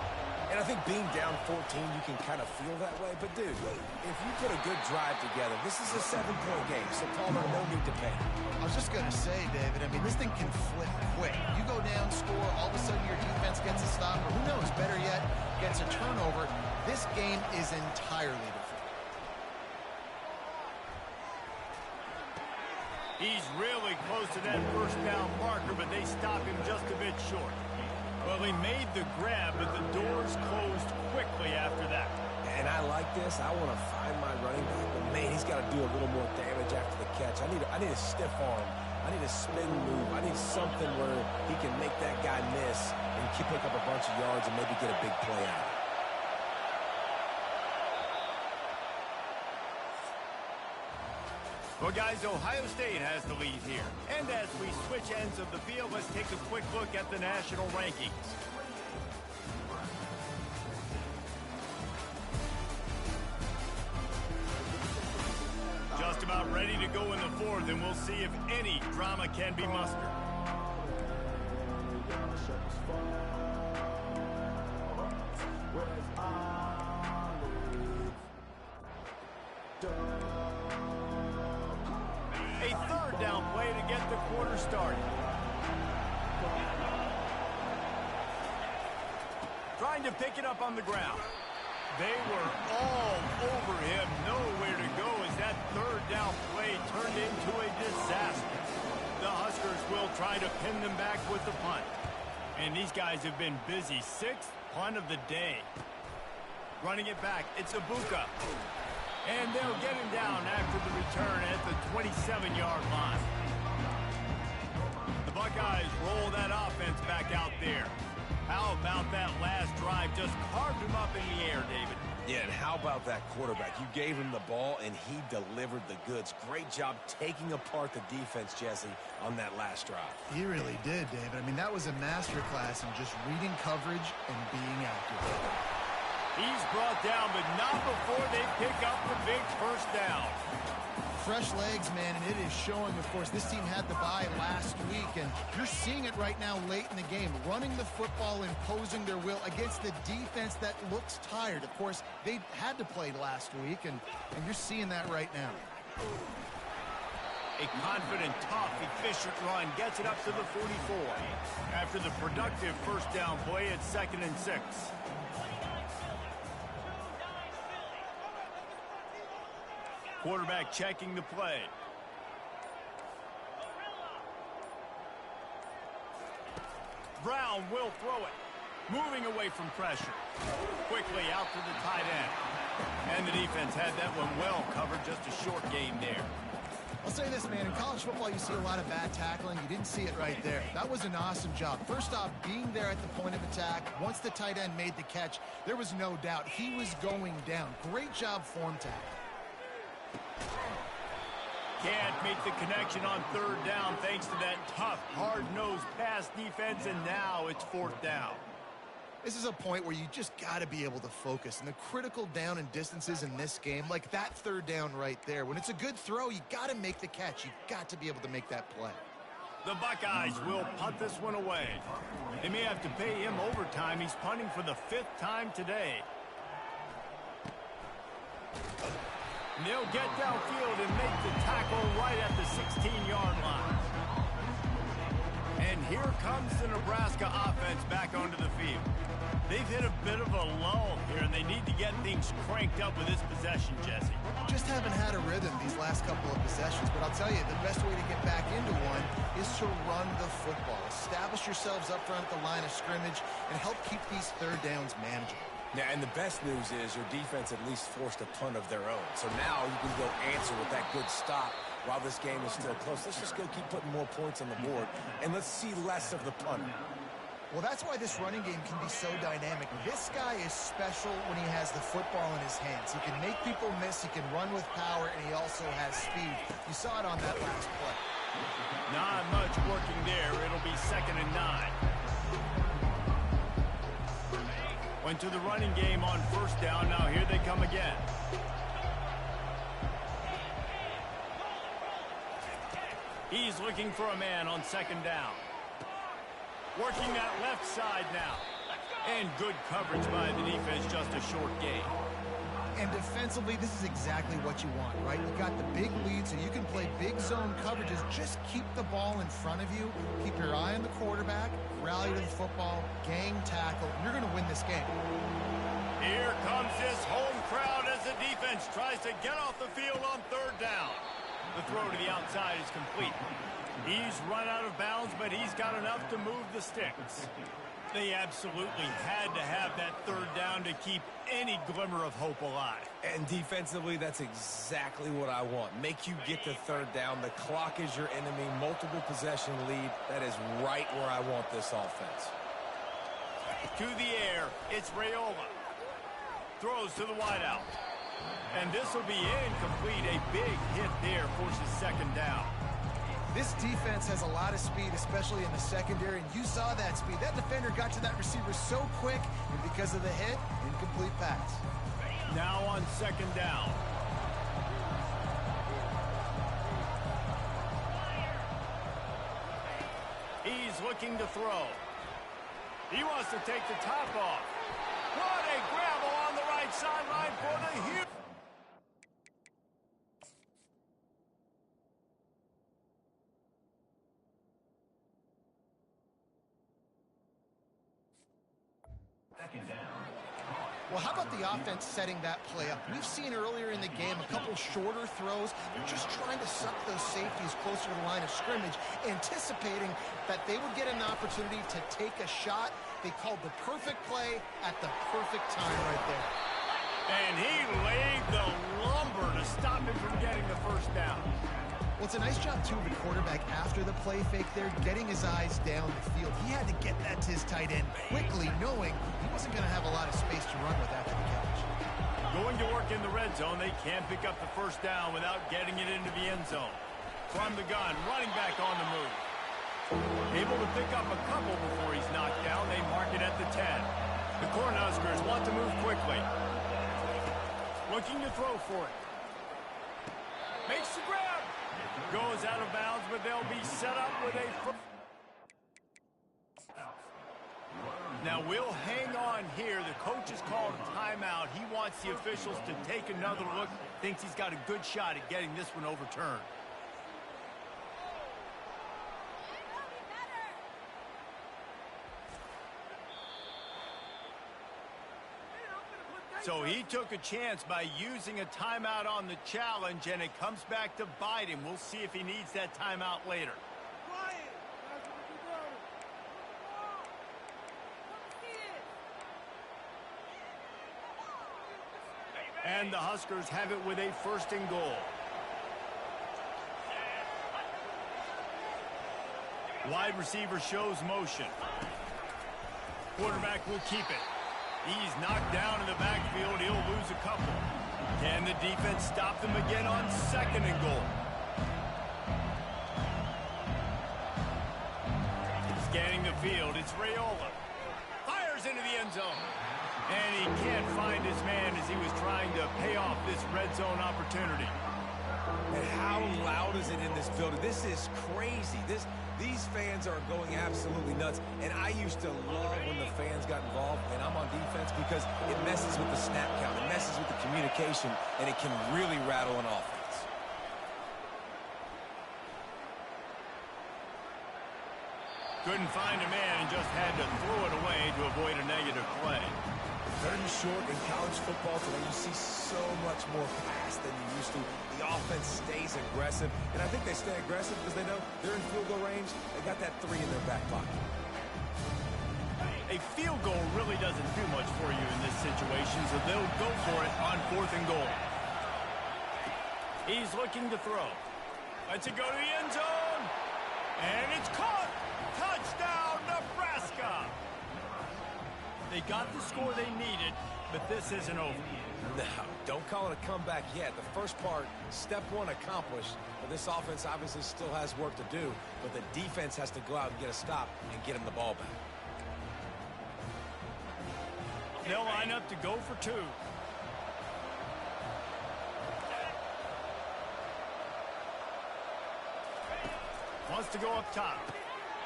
And I think being down 14, you can kind of feel that way. But, dude, if you put a good drive together, this is a 7-point game, so Palmer, no need to panic. I was just going to say, David, I mean, this thing can flip quick. You go down, score, all of a sudden your defense gets a stop, or who knows, better yet, gets a turnover. This game is entirely different. He's really close to that 1st down marker, but they stop him just a bit short. Well, he made the grab, but the doors closed quickly after that. And I like this. I want to find my running back, but, man, he's got to do a little more damage after the catch. I need a stiff arm. I need a spin move. I need something where he can make that guy miss and pick up a bunch of yards and maybe get a big play out of it. Well, guys, Ohio State has the lead here. And as we switch ends of the field, let's take a quick look at the national rankings. Just about ready to go in the 4th, and we'll see if any drama can be mustered. A 3rd down play to get the quarter started. Trying to pick it up on the ground. They were all over him. Nowhere to go as that 3rd down play turned into a disaster. The Huskers will try to pin them back with the punt. And these guys have been busy. 6th punt of the day. Running it back. It's Ibuka. And they'll get him down after the return at the 27-yard line. The Buckeyes roll that offense back out there. How about that last drive? Just carved him up in the air, David. Yeah, and how about that quarterback? You gave him the ball, and he delivered the goods. Great job taking apart the defense, Jesse, on that last drive. He really did, David. I mean, that was a masterclass in just reading coverage and being accurate. He's brought down, but not before they pick up the big 1st down. Fresh legs, man, and it is showing, of course. This team had the bye last week, and you're seeing it right now late in the game. Running the football, imposing their will against the defense that looks tired. Of course, they had to play last week, and you're seeing that right now. A confident, tough, efficient run gets it up to the 44. After the productive 1st down play, it's 2nd and 6. Quarterback checking the play. Brown will throw it. Moving away from pressure. Quickly out to the tight end. And the defense had that one well covered. Just a short gain there. I'll say this, man. In college football, you see a lot of bad tackling. You didn't see it right there. That was an awesome job. First off, being there at the point of attack. Once the tight end made the catch, there was no doubt he was going down. Great job form tackle. Can't make the connection on third down thanks to that tough, hard-nosed pass defense, and now it's fourth down. This is a point where you just got to be able to focus. And the critical down and distances in this game, like that third down right there, when it's a good throw, you got to make the catch. You got to be able to make that play. The Buckeyes will punt this one away. They may have to pay him overtime. He's punting for the 5th time today. And they'll get downfield and make the tackle right at the 16-yard line. And here comes the Nebraska offense back onto the field. They've hit a bit of a lull here, and they need to get things cranked up with this possession, Jesse. Just haven't had a rhythm these last couple of possessions, but I'll tell you, the best way to get back into one is to run the football. Establish yourselves up front at the line of scrimmage and help keep these third downs manageable. Yeah, and the best news is your defense at least forced a punt of their own. So now you can go answer with that good stop while this game is still close. Let's just go keep putting more points on the board, and let's see less of the punter. Well, that's why this running game can be so dynamic. This guy is special when he has the football in his hands. He can make people miss, he can run with power, and he also has speed. You saw it on that last play. Not much working there. It'll be 2nd and 9. Went to the running game on first down. Now here they come again. He's looking for a man on 2nd down. Working that left side now. And good coverage by the defense, just a short gain. And defensively, this is exactly what you want, right? You've got the big lead, so you can play big zone coverages. Just keep the ball in front of you. Keep your eye on the quarterback. Rally to the football. Gang tackle. You're going to win this game. Here comes this home crowd as the defense tries to get off the field on 3rd down. The throw to the outside is complete. He's run out of bounds, but he's got enough to move the sticks. They absolutely had to have that 3rd down to keep any glimmer of hope alive. And defensively, that's exactly what I want. Make you get the 3rd down. The clock is your enemy. Multiple possession lead. That is right where I want this offense. To the air, it's Raiola. Throws to the wideout. And this will be incomplete. A big hit there forces 2nd down. This defense has a lot of speed, especially in the secondary, and you saw that speed. That defender got to that receiver so quick, and because of the hit, incomplete pass. Now on 2nd down. He's looking to throw. He wants to take the top off. What a grabble on the right sideline for the huge. Well, how about the offense setting that play up? We've seen earlier in the game a couple shorter throws. They're just trying to suck those safeties closer to the line of scrimmage, anticipating that they would get an opportunity to take a shot. They called the perfect play at the perfect time right there. And he laid the lumber to stop him from getting the 1st down. Well, it's a nice job, too, of the quarterback after the play fake there, getting his eyes down the field. He had to get that to his tight end quickly, knowing he wasn't going to have a lot of space to run with after the catch. Going to work in the red zone, they can't pick up the 1st down without getting it into the end zone. From the gun, running back on the move. Able to pick up a couple before he's knocked down. They mark it at the 10. The Cornhuskers want to move quickly. Looking to throw for it. Makes the grab. Goes out of bounds, but they'll be set up with a... Now we'll hang on here. The coach has called a timeout. He wants the officials to take another look. Thinks he's got a good shot at getting this one overturned. So he took a chance by using a timeout on the challenge, and it comes back to bite him. We'll see if he needs that timeout later. And the Huskers have it with a 1st and goal. Wide receiver shows motion. Quarterback will keep it. He's knocked down in the backfield. He'll lose a couple. Can the defense stop them again on 2nd and goal? Scanning the field, it's Raiola. Fires into the end zone. And he can't find his man as he was trying to pay off this red zone opportunity. And how loud is it in this building? This is crazy. These fans are going absolutely nuts. And I used to love when the fans got involved, and I'm on defense, because it messes with the snap count. It messes with the communication, and it can really rattle an offense. Couldn't find a man and just had to throw it away to avoid a negative play. 3rd and short in college football today, you see so much more pass than you used to. The offense stays aggressive, and I think they stay aggressive because they know they're in field goal range. They got that 3 in their back pocket. A field goal really doesn't do much for you in this situation, so they'll go for it on 4th and goal. He's looking to throw. Lets it go to the end zone. And it's caught. Touchdown, Nebraska. They got the score they needed, but this isn't over. No, don't call it a comeback yet. The first part, step 1 accomplished. But this offense obviously still has work to do, but the defense has to go out and get a stop and get him the ball back. They'll line up to go for 2. Wants to go up top.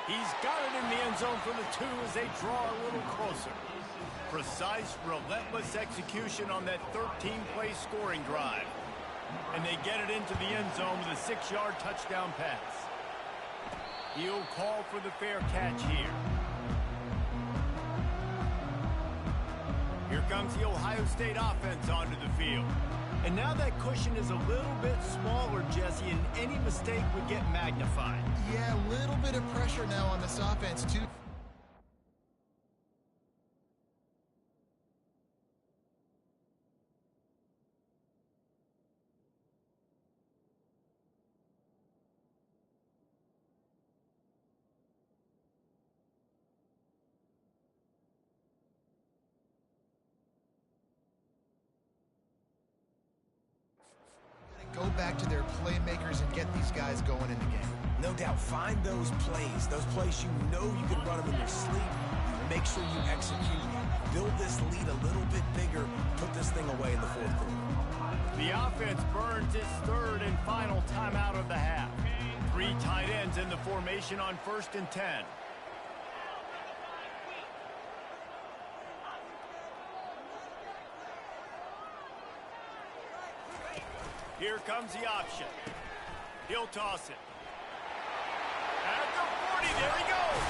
He's got it in the end zone for the 2 as they draw a little closer. Precise, relentless execution on that 13-play scoring drive. And they get it into the end zone with a 6-yard touchdown pass. He'll call for the fair catch here. Here comes the Ohio State offense onto the field. And now that cushion is a little bit smaller, Jesse, and any mistake would get magnified. Yeah, a little bit of pressure now on this offense, too. Go back to their playmakers and get these guys going in the game. No doubt, find those plays you know you can run them in your sleep. Make sure you execute, build this lead a little bit bigger, put this thing away in the 4th quarter. The offense burns its 3rd and final timeout of the half. 3 tight ends in the formation on 1st and 10. Here comes the option. He'll toss it. At the 40, there he goes.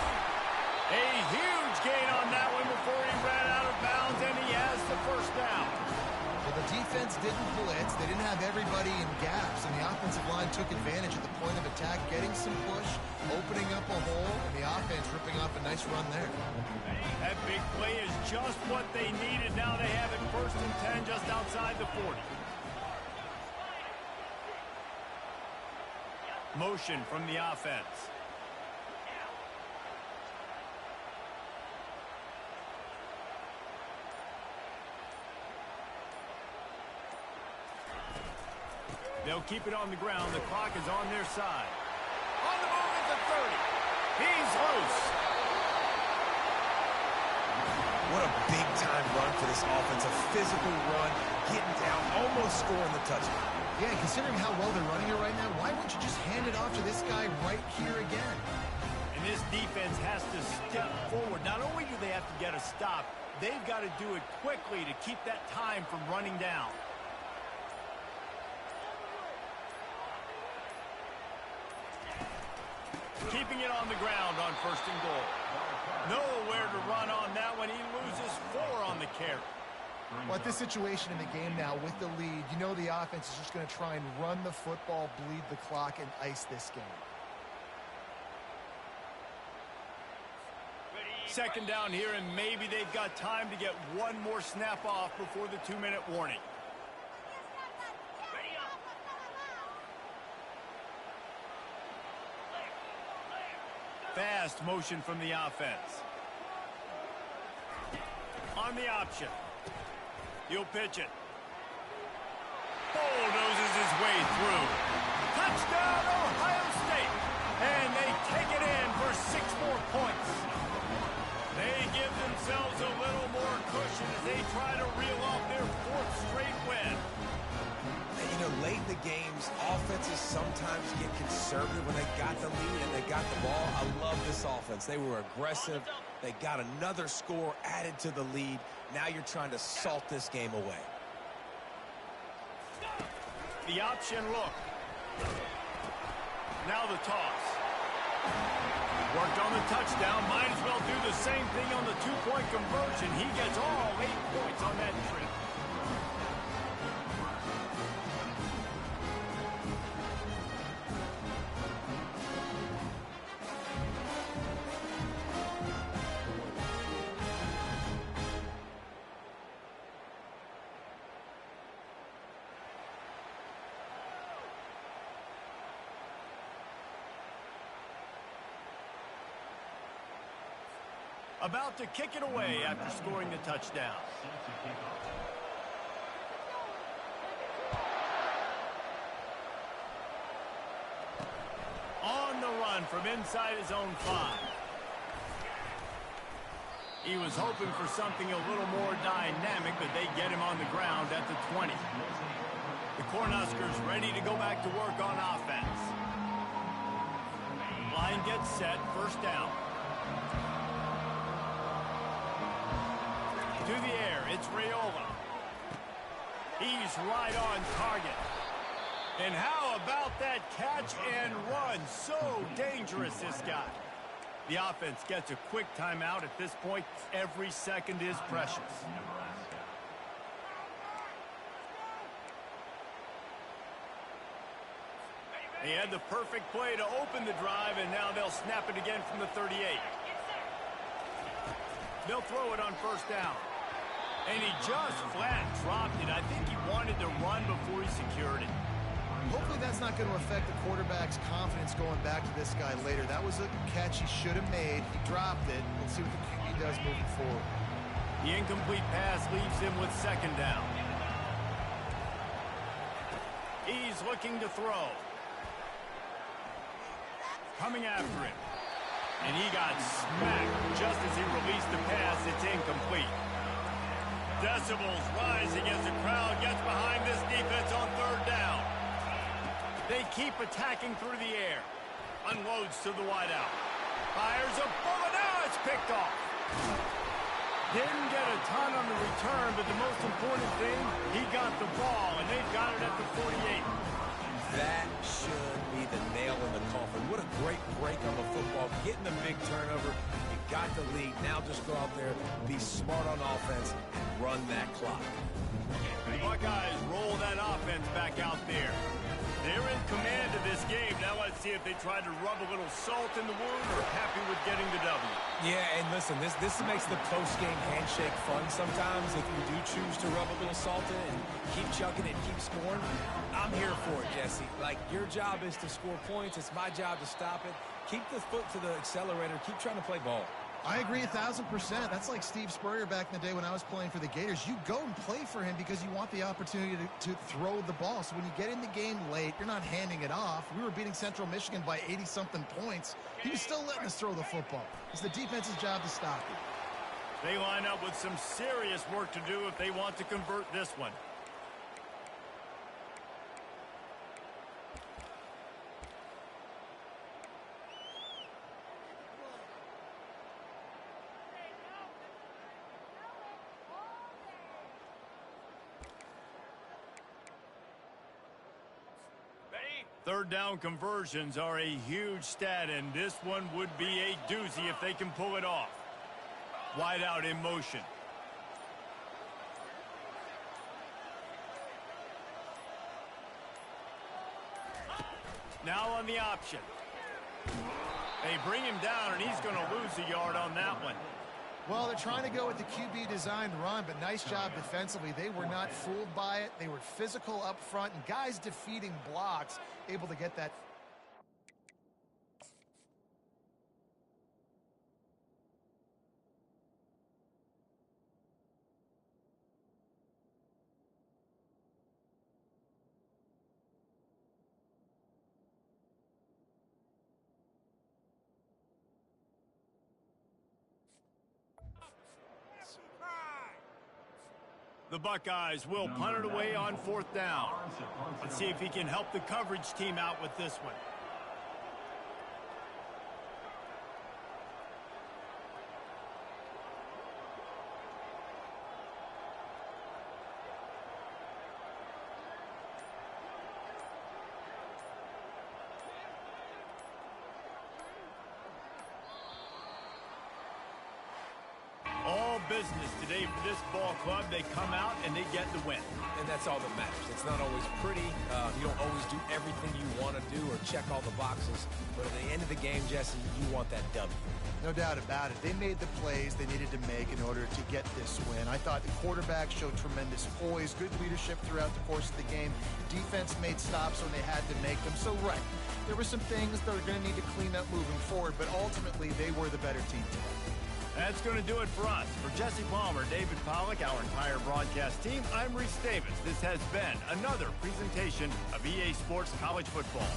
A huge gain on that one before he ran out of bounds, and he has the 1st down. Well, the defense didn't blitz. They didn't have everybody in gaps, and the offensive line took advantage at the point of attack, getting some push, opening up a hole, and the offense ripping off a nice run there. That big play is just what they needed. Now they have it 1st and 10 just outside the 40. Motion from the offense. They'll keep it on the ground. The clock is on their side. On the move at the 30. He's loose. What a big-time run for this offense. A physical run, getting down, almost scoring the touchdown. Yeah, considering how well they're running it right now, why wouldn't you just hand it off to this guy right here again? And this defense has to step forward. Not only do they have to get a stop, they've got to do it quickly to keep that time from running down. Keeping it on the ground on 1st and goal. Nowhere to run on that one. He loses 4 on the carry. Well, at this situation in the game now with the lead, you know the offense is just going to try and run the football, bleed the clock, and ice this game. 2nd down here, and maybe they've got time to get one more snap off before the 2-minute warning. Fast motion from the offense. On the option. He'll pitch it. Bulldozes his way through. Touchdown, Ohio State. And they take it in for 6 more points. They give themselves a little more cushion as they try to reel off their 4th straight win. You know, late in the games, offenses sometimes get conservative when they got the lead and they got the ball. I love this offense. They were aggressive. They got another score added to the lead. Now you're trying to salt this game away. The option look. Now the toss. Worked on the touchdown. Might as well do the same thing on the 2-point conversion. He gets all 8 points on that trip. About to kick it away after scoring the touchdown. On the run from inside his own 5. He was hoping for something a little more dynamic, but they get him on the ground at the 20. The Cornhuskers ready to go back to work on offense. Line gets set, 1st down. To the air, it's Raiola. He's right on target. And how about that catch and run? So dangerous, this guy. The offense gets a quick timeout at this point. Every second is precious. They had the perfect play to open the drive, and now they'll snap it again from the 38. They'll throw it on 1st down. And he just flat dropped it. I think he wanted to run before he secured it. Hopefully that's not going to affect the quarterback's confidence going back to this guy later. That was a catch he should have made. He dropped it. Let's see what the QB does moving forward. The incomplete pass leaves him with 2nd down. He's looking to throw. Coming after him. And he got smacked just as he released the pass. It's incomplete. Decibels rising as the crowd gets behind this defense on 3rd down. They keep attacking through the air. Unloads to the wideout. Fires a bullet. Now it's picked off. Didn't get a ton on the return, but the most important thing, he got the ball, and they've got it at the 48. That should be the nail in the coffin. What a great break on the football. Getting the big turnover. You got the lead. Now just go out there, be smart on offense, and run that clock. The Buckeyes roll that offense back out there. They're in command of this game. Now let's see if they try to rub a little salt in the wound or happy with getting the W. Yeah, and listen, this makes the post-game handshake fun sometimes if you do choose to rub a little salt in and keep chucking it, keep scoring. I'm here for it, Jesse. Like, your job is to score points. It's my job to stop it. Keep the foot to the accelerator. Keep trying to play ball. I agree 1,000%. That's like Steve Spurrier back in the day when I was playing for the Gators. You go and play for him because you want the opportunity to throw the ball. So when you get in the game late, you're not handing it off. We were beating Central Michigan by 80-something points. He was still letting us throw the football. It's the defense's job to stop it. They line up with some serious work to do if they want to convert this one. Third down conversions are a huge stat, and this one would be a doozy if they can pull it off. Wide out in motion. Now on the option. They bring him down, and he's going to lose a yard on that one. Well, they're trying to go with the QB designed run, but nice job defensively. They were not fooled by it. They were physical up front, and guys defeating blocks, able to get that. The Buckeyes will punt it away on 4th down. Let's see if he can help the coverage team out with this one. All business today for this ball club. They come out and they get the win. And that's all that matters. It's not always pretty. You don't always do everything you want to do or check all the boxes. But at the end of the game, Jesse, you want that W. No doubt about it. They made the plays they needed to make in order to get this win. I thought the quarterback showed tremendous poise, good leadership throughout the course of the game. Defense made stops when they had to make them. So, right, there were some things that are going to need to clean up moving forward, but ultimately they were the better team today. That's going to do it for us. For Jesse Palmer, David Pollack, our entire broadcast team, I'm Reese Davis. This has been another presentation of EA Sports College Football.